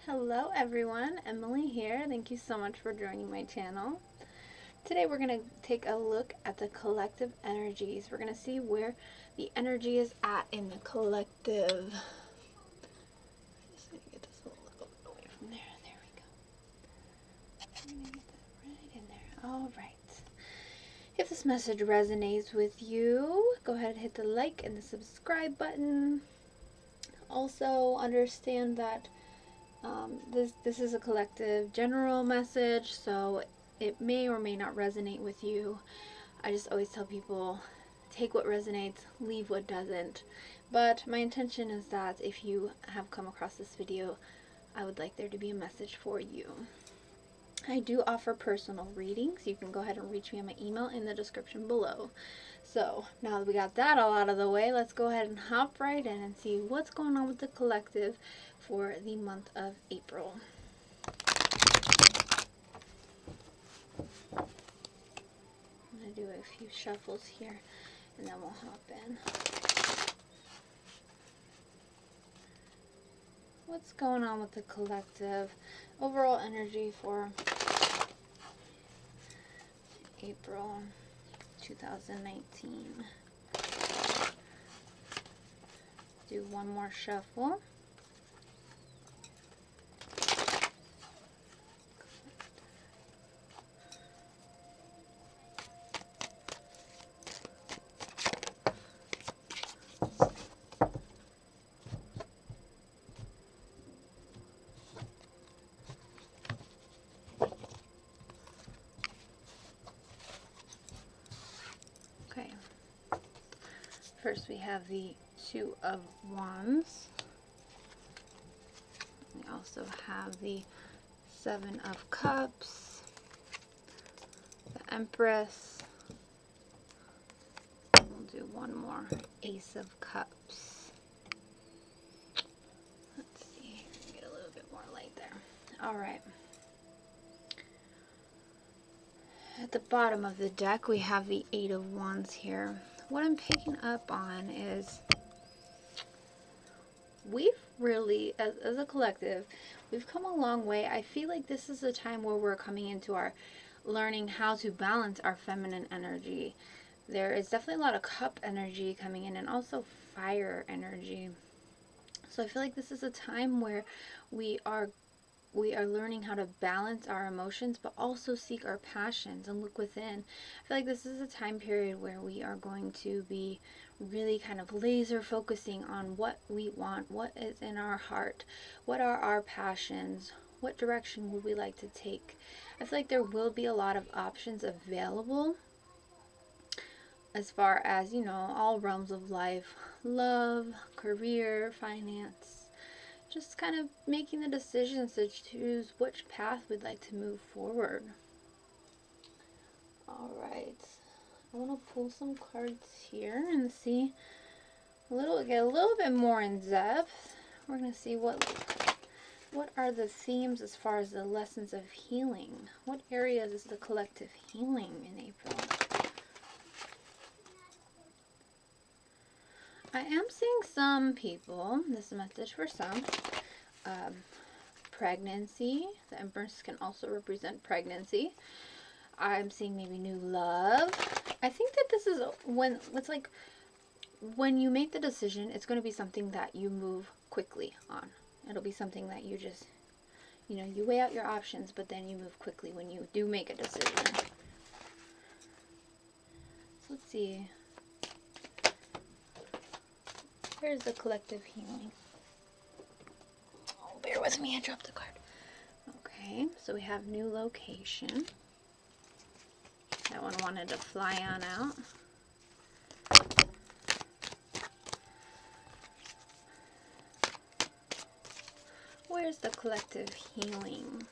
Hello everyone, Emily here. Thank you so much for joining my channel. Today we're going to take a look at the collective energies. We're going to see where the energy is at in the collective. I just need to get this a little bit away from there. There we go. I'm going to get that right in there. All right. If this message resonates with you, go ahead and hit the like and the subscribe button. Also understand that this is a collective general message, so it may or may not resonate with you. I just always tell people, take what resonates, leave what doesn't. But my intention is that if you have come across this video, I would like there to be a message for you. I do offer personal readings. You can go ahead and reach me on my email in the description below. So now that we got that all out of the way, let's go ahead and hop right in and see what's going on with the collective for the month of April. I'm going to do a few shuffles here and then we'll hop in. What's going on with the collective? Overall energy for April 2019. Do one more shuffle. Okay. First we have the Two of Wands. We also have the Seven of Cups, the Empress. We'll do one more, Ace of Cups. Let's see, get a little bit more light there. All right. At the bottom of the deck, we have the Eight of Wands here. What I'm picking up on is we've really, as a collective, we've come a long way. I feel like this is a time where we're coming into our learning how to balance our feminine energy. There is definitely a lot of cup energy coming in and also fire energy. So I feel like this is a time where we are learning how to balance our emotions, but also seek our passions and look within. I feel like this is a time period where we are going to be really kind of laser focusing on what we want, what is in our heart, what are our passions, what direction would we like to take. I feel like there will be a lot of options available as far as, you know, all realms of life, love, career, finance. Just kind of making the decisions to choose which path we'd like to move forward. Alright, I want to pull some cards here and see get a little bit more in depth. We're going to see what are the themes as far as the lessons of healing. What areas is the collective healing in April? I am seeing some people, this message for some, pregnancy. The Empress can also represent pregnancy. I'm seeing maybe new love. I think that this is when it's like when you make the decision, it's going to be something that you move quickly on. It'll be something that you just, you know, you weigh out your options, but then you move quickly when you do make a decision. So let's see. Where's the collective healing? Oh, bear with me, I dropped the card. Okay, so we have new location. That one wanted to fly on out. Where's the collective healing?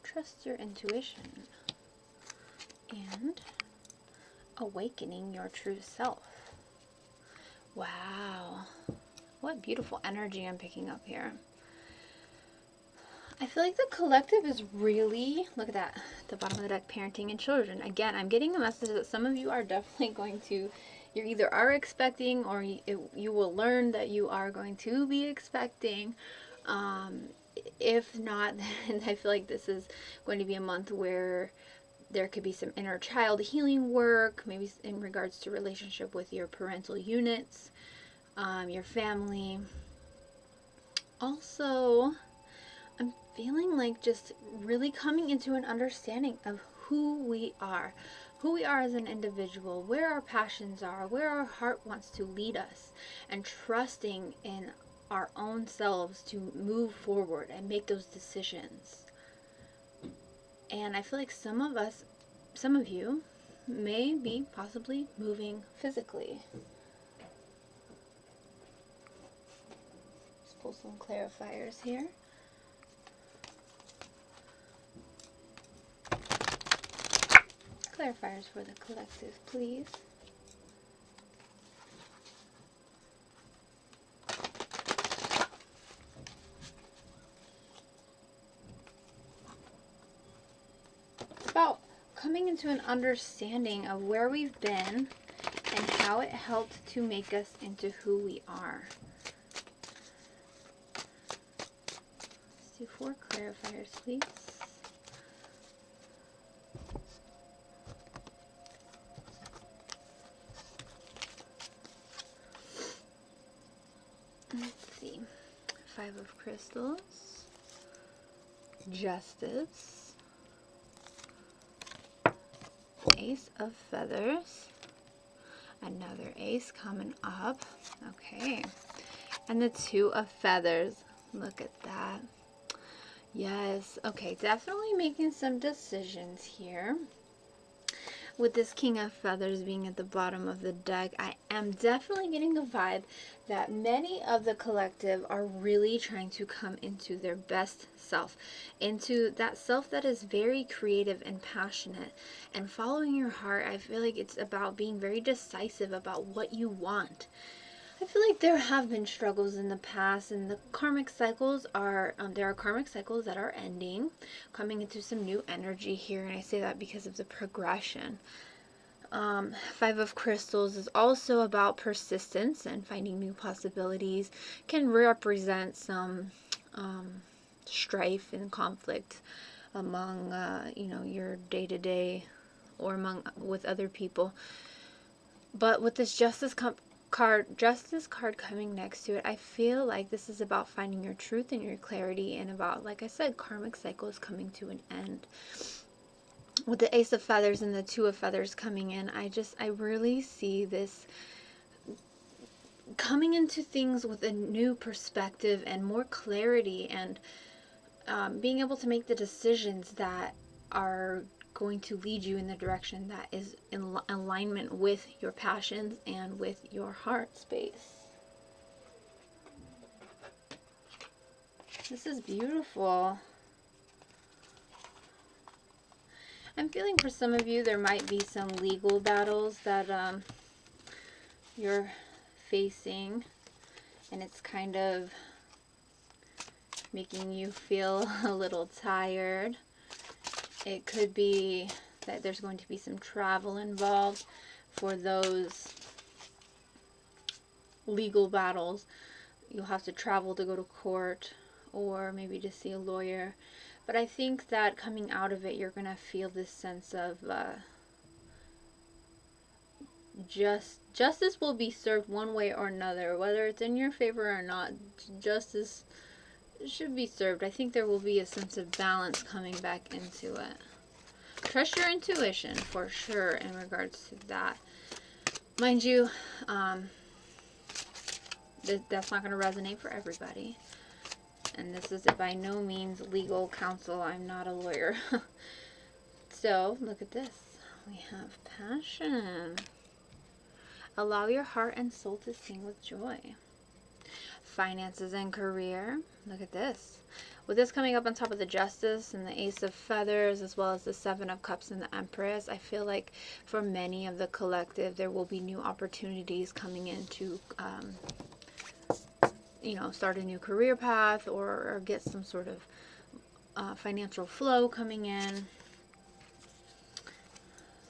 Trust your intuition and awakening your true self. Wow, what beautiful energy I'm picking up here. I feel like the collective is really, look at that, at the bottom of the deck, parenting and children. Again, I'm getting a message that some of you are definitely going to, you either are expecting or you will learn that you are going to be expecting. If not, then I feel like this is going to be a month where there could be some inner child healing work, maybe in regards to relationship with your parental units, your family. Also, I'm feeling like just really coming into an understanding of who we are as an individual, where our passions are, where our heart wants to lead us, and trusting in our own selves to move forward and make those decisions. And I feel like some of you may be possibly moving physically. Let's pull some clarifiers here. Clarifiers for the collective, please. It's about coming into an understanding of where we've been and how it helped to make us into who we are. Let's do 4 clarifiers, please. Let's see. 5 of crystals, justice, ace of feathers, another ace coming up. Okay. And the 2 of feathers. Look at that. Yes. Okay, definitely making some decisions here. With this King of Feathers being at the bottom of the deck, I am definitely getting a vibe that many of the collective are really trying to come into their best self, into that self that is very creative and passionate, and following your heart. I feel like it's about being very decisive about what you want. I feel like there have been struggles in the past, and the karmic cycles are, there are karmic cycles that are ending, coming into some new energy here, and I say that because of the progression. 5 of crystals is also about persistence and finding new possibilities, can represent some strife and conflict among, your day-to-day or with other people. But with this justice card coming next to it, I feel like this is about finding your truth and your clarity, and about, like I said, karmic cycles coming to an end. With the ace of feathers and the 2 of feathers coming in, I really see this coming into things with a new perspective and more clarity, and being able to make the decisions that are going to lead you in the direction that is in alignment with your passions and with your heart space. This is beautiful. I'm feeling for some of you there might be some legal battles that you're facing, and it's kind of making you feel a little tired. It could be that there's going to be some travel involved for those legal battles. You'll have to travel to go to court, or maybe to see a lawyer. But I think that coming out of it, you're going to feel this sense of justice will be served one way or another. Whether it's in your favor or not, justice should be served. I think there will be a sense of balance coming back into it. Trust your intuition for sure in regards to that. Mind you, that's not going to resonate for everybody. And this is by no means legal counsel. I'm not a lawyer. So, look at this. We have passion. Allow your heart and soul to sing with joy. Finances and career. Look at this. With this coming up on top of the Justice and the Ace of Feathers, as well as the 7 of Cups and the Empress, I feel like for many of the collective, there will be new opportunities coming in to, start a new career path, or get some sort of financial flow coming in.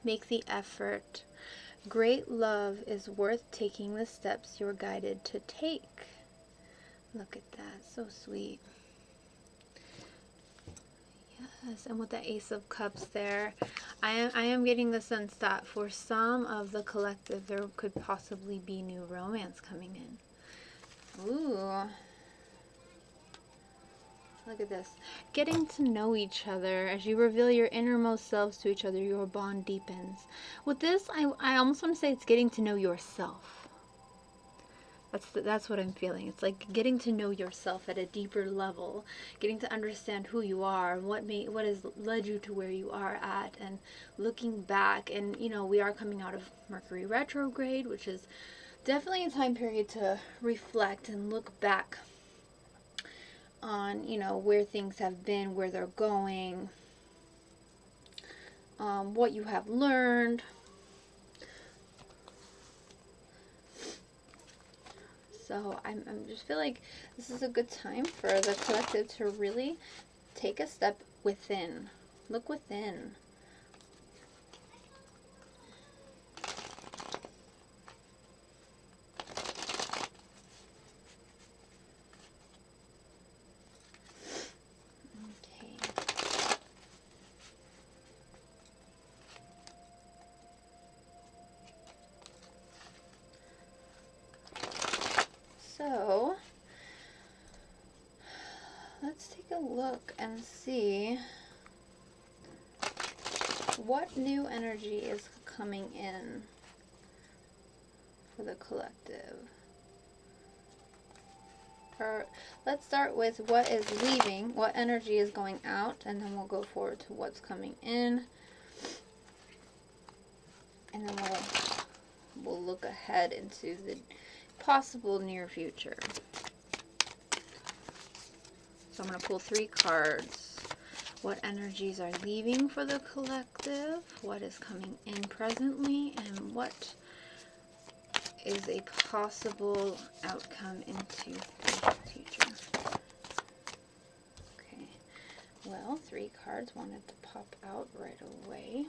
Make the effort. Great love is worth taking the steps you're guided to take. Look at that, so sweet. Yes, and with the Ace of Cups there, I am getting the sense that for some of the collective, there could possibly be new romance coming in. Ooh. Look at this. Getting to know each other. As you reveal your innermost selves to each other, your bond deepens. With this, I almost want to say it's getting to know yourself. That's what I'm feeling. It's like getting to know yourself at a deeper level, getting to understand who you are, what has led you to where you are at, and looking back. And you know, we are coming out of Mercury retrograde, which is definitely a time period to reflect and look back on, you know, where things have been, where they're going, what you have learned. So I'm just feel like this is a good time for the collective to really take a step within. Look within. So, let's take a look and see what new energy is coming in for the collective. Or let's start with what is leaving, what energy is going out, and then we'll go forward to what's coming in. And then we'll look ahead into the possible near future. So I'm going to pull 3 cards. What energies are leaving for the collective? What is coming in presently? And what is a possible outcome into the future? Okay. Well, 3 cards wanted to pop out right away.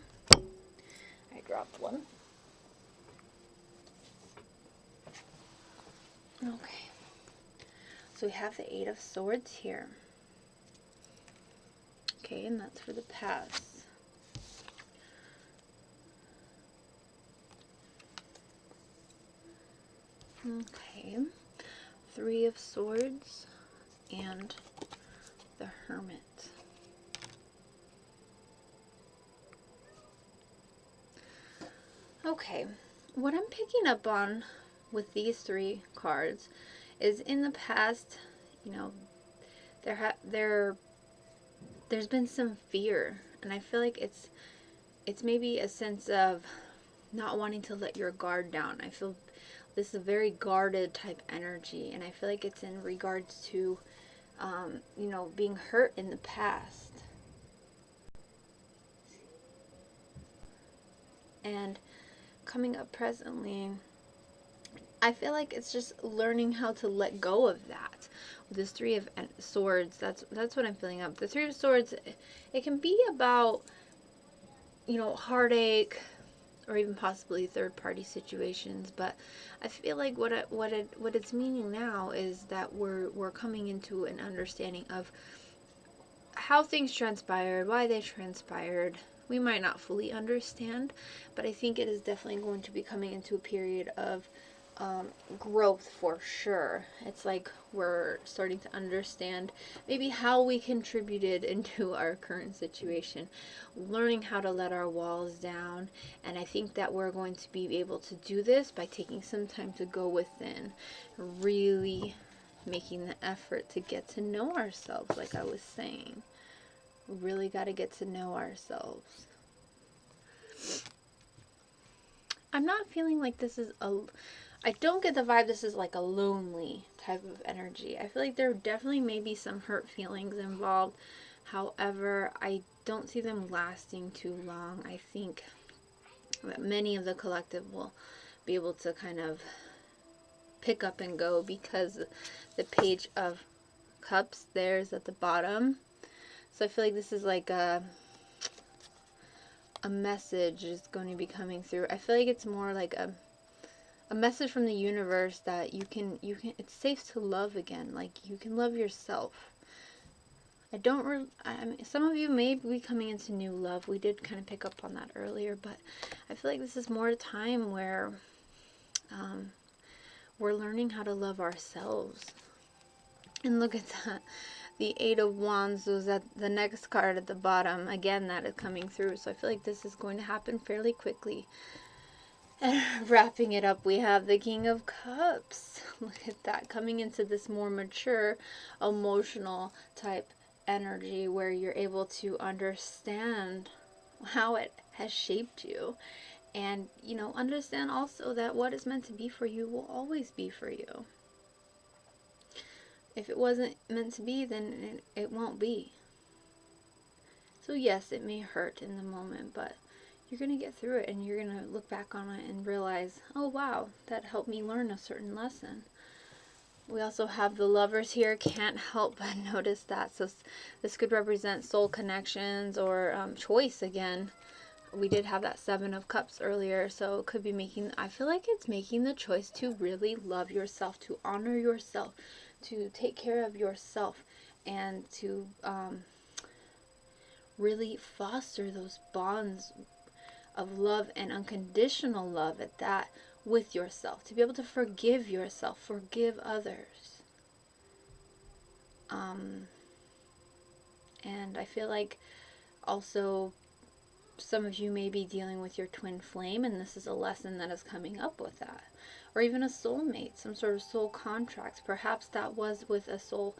I dropped one. Okay. So we have the 8 of Swords here. Okay, and that's for the past. Okay. 3 of Swords and the Hermit. Okay. What I'm picking up on with these 3 cards is in the past, you know, there's been some fear, and I feel like it's maybe a sense of not wanting to let your guard down. I feel this is a very guarded type energy, and I feel like it's in regards to you know, being hurt in the past. And coming up presently, I feel like it's just learning how to let go of that. With this 3 of Swords, that's what I'm feeling up. The 3 of Swords, it can be about, you know, heartache or even possibly third-party situations, but I feel like what it's meaning now is that we're coming into an understanding of how things transpired, why they transpired. We might not fully understand, but I think it is definitely going to be coming into a period of growth for sure. It's like we're starting to understand maybe how we contributed into our current situation, learning how to let our walls down, and I think that we're going to be able to do this by taking some time to go within, really making the effort to get to know ourselves. Like I was saying, we really got to get to know ourselves. I'm not feeling like this is I don't get the vibe this is like a lonely type of energy. I feel like there definitely may be some hurt feelings involved. However, I don't see them lasting too long. I think that many of the collective will be able to kind of pick up and go because the Page of Cups there's at the bottom. So I feel like this is like a message is going to be coming through. I feel like it's more like a message from the universe that you can it's safe to love again. Like, you can love yourself. I mean, some of you may be coming into new love. We did kind of pick up on that earlier, but I feel like this is more a time where we're learning how to love ourselves. And look at that. The Eight of Wands was at the next card at the bottom. Again, that is coming through. So I feel like this is going to happen fairly quickly. And wrapping it up, we have the King of Cups. Look at that, coming into this more mature, emotional type energy where you're able to understand how it has shaped you. And, you know, understand also that what is meant to be for you will always be for you. If it wasn't meant to be, then it won't be. So yes, it may hurt in the moment, but you're going to get through it, and you're going to look back on it and realize, oh wow, that helped me learn a certain lesson. We also have the Lovers here. Can't help but notice that. So this could represent soul connections or choice again. We did have that Seven of Cups earlier, so it could be I feel like it's making the choice to really love yourself, to honor yourself, to take care of yourself, and to really foster those bonds of love and unconditional love at that with yourself, to be able to forgive yourself, forgive others. And I feel like also some of you may be dealing with your twin flame, and this is a lesson that is coming up with that. Or even a soulmate, some sort of soul contract. Perhaps that was with a soul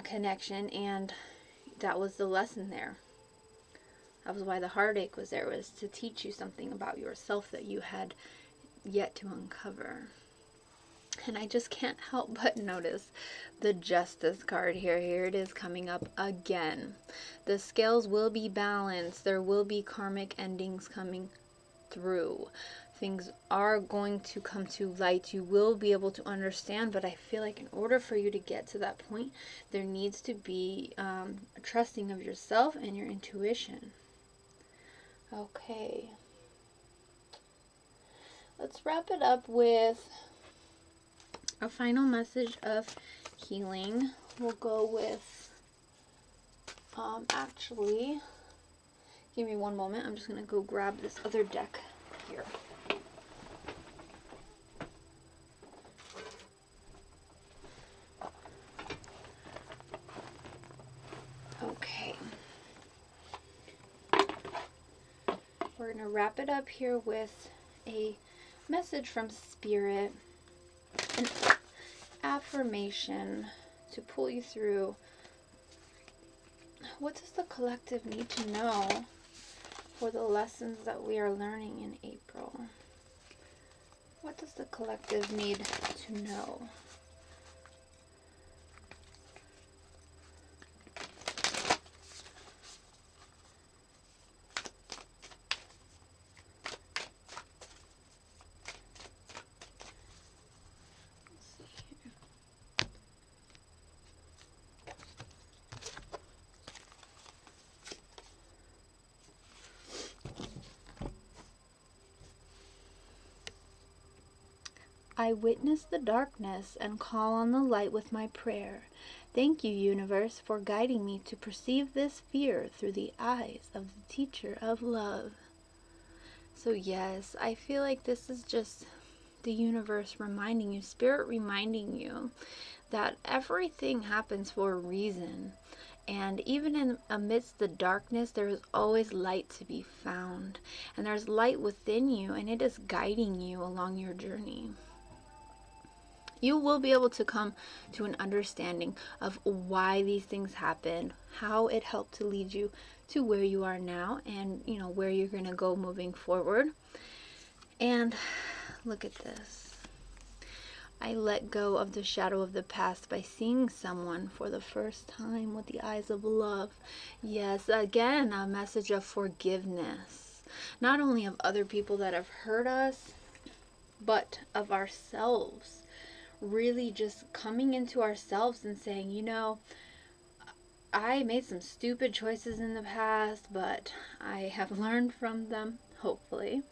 connection, and that was the lesson there. That was why the heartache was there, was to teach you something about yourself that you had yet to uncover. And I just can't help but notice the Justice card here. Here it is coming up again. The scales will be balanced. There will be karmic endings coming through. Things are going to come to light. You will be able to understand, but I feel like in order for you to get to that point, there needs to be a trusting of yourself and your intuition. Okay. Let's wrap it up with a final message of healing. We'll go with, actually, give me one moment. I'm just going to go grab this other deck here. Okay. We're going to wrap it up here with a message from Spirit, an affirmation to pull you through. What does the collective need to know for the lessons that we are learning in April? What does the collective need to know? I witness the darkness and call on the light with my prayer. Thank you, universe, for guiding me to perceive this fear through the eyes of the teacher of love. So yes, I feel like this is just the universe reminding you, Spirit reminding you that everything happens for a reason. And even amidst the darkness, there is always light to be found. And there's light within you, and it is guiding you along your journey. You will be able to come to an understanding of why these things happen, how it helped to lead you to where you are now, and you know where you're going to go moving forward. And look at this. I let go of the shadow of the past by seeing someone for the first time with the eyes of love. Yes, again, a message of forgiveness. Not only of other people that have hurt us, but of ourselves. Really just coming into ourselves and saying, you know, I made some stupid choices in the past, but I have learned from them, hopefully,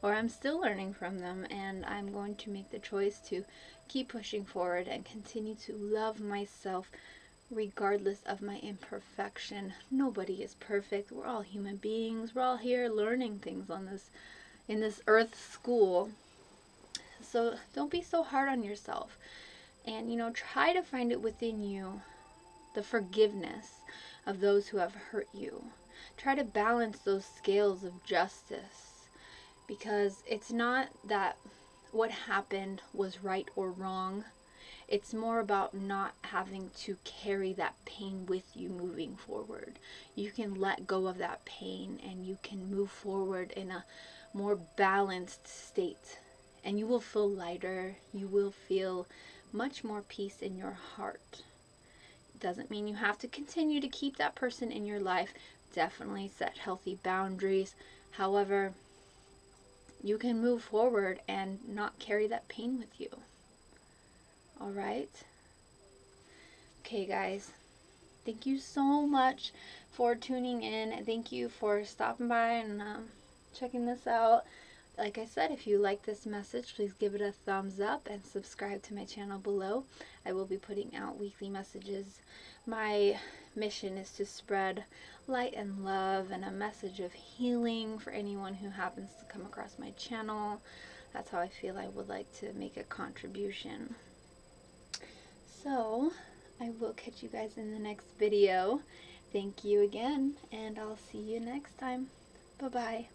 or I'm still learning from them, and I'm going to make the choice to keep pushing forward and continue to love myself regardless of my imperfection. Nobody is perfect. We're all human beings. We're all here learning things on this in this earth school. So don't be so hard on yourself. And try to find it within you, the forgiveness of those who have hurt you. Try to balance those scales of justice, because it's not that what happened was right or wrong. It's more about not having to carry that pain with you moving forward. You can let go of that pain and you can move forward in a more balanced state. And you will feel lighter. You will feel much more peace in your heart. Doesn't mean you have to continue to keep that person in your life. Definitely set healthy boundaries. However, you can move forward and not carry that pain with you. All right? Okay, guys. Thank you so much for tuning in. Thank you for stopping by and checking this out. Like I said, if you like this message, please give it a thumbs up and subscribe to my channel below. I will be putting out weekly messages. My mission is to spread light and love and a message of healing for anyone who happens to come across my channel. That's how I feel I would like to make a contribution. So, I will catch you guys in the next video. Thank you again, and I'll see you next time. Bye-bye.